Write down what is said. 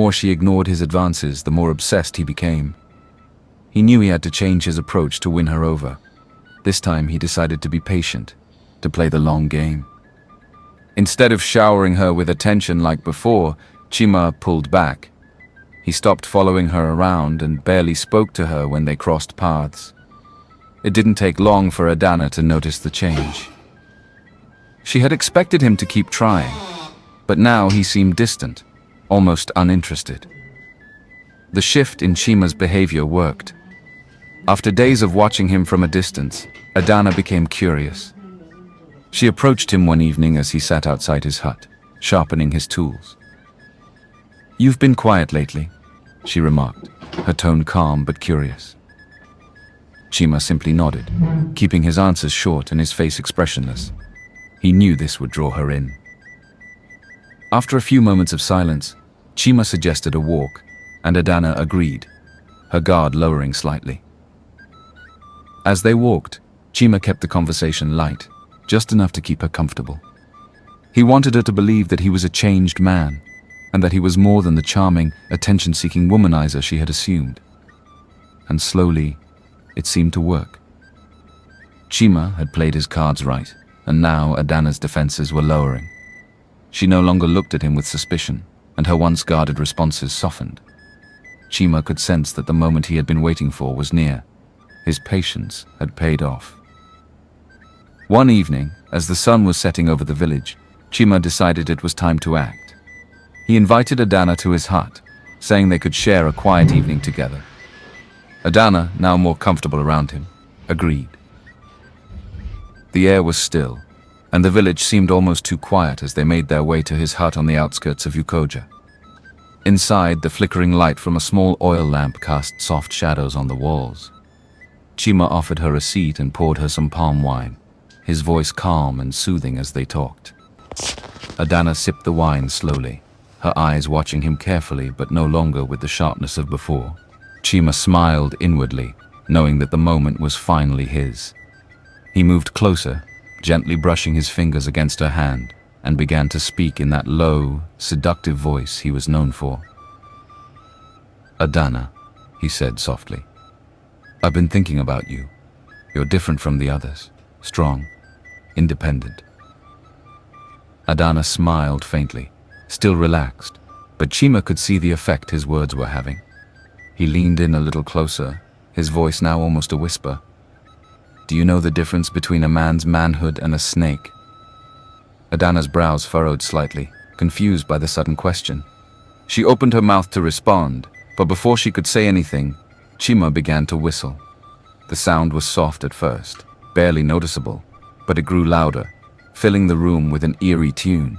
more she ignored his advances, the more obsessed he became. He knew he had to change his approach to win her over. This time he decided to be patient, to play the long game. Instead of showering her with attention like before, Chima pulled back. He stopped following her around and barely spoke to her when they crossed paths. It didn't take long for Adana to notice the change. She had expected him to keep trying, but now he seemed distant, almost uninterested. The shift in Chima's behavior worked. After days of watching him from a distance, Adana became curious. She approached him one evening as he sat outside his hut, sharpening his tools. "You've been quiet lately," she remarked, her tone calm but curious. Chima simply nodded, keeping his answers short and his face expressionless. He knew this would draw her in. After a few moments of silence, Chima suggested a walk, and Adana agreed, her guard lowering slightly. As they walked, Chima kept the conversation light, just enough to keep her comfortable. He wanted her to believe that he was a changed man, and that he was more than the charming, attention-seeking womanizer she had assumed. And slowly, it seemed to work. Chima had played his cards right, and now Adana's defenses were lowering. She no longer looked at him with suspicion, and her once guarded responses softened. Chima could sense that the moment he had been waiting for was near. His patience had paid off. One evening, as the sun was setting over the village, Chima decided it was time to act. He invited Adana to his hut, saying they could share a quiet evening together. Adana, now more comfortable around him, agreed. The air was still, and the village seemed almost too quiet as they made their way to his hut on the outskirts of Ukoja. Inside, the flickering light from a small oil lamp cast soft shadows on the walls. Chima offered her a seat and poured her some palm wine, his voice calm and soothing as they talked. Adana sipped the wine slowly, her eyes watching him carefully but no longer with the sharpness of before. Chima smiled inwardly, knowing that the moment was finally his. He moved closer, gently brushing his fingers against her hand, and began to speak in that low, seductive voice he was known for. "Adana," he said softly, "I've been thinking about you. You're different from the others, strong, independent." Adana smiled faintly, still relaxed, but Chima could see the effect his words were having. He leaned in a little closer, his voice now almost a whisper. "Do you know the difference between a man's manhood and a snake?" Adana's brows furrowed slightly, confused by the sudden question. She opened her mouth to respond, but before she could say anything, Chima began to whistle. The sound was soft at first, barely noticeable, but it grew louder, filling the room with an eerie tune.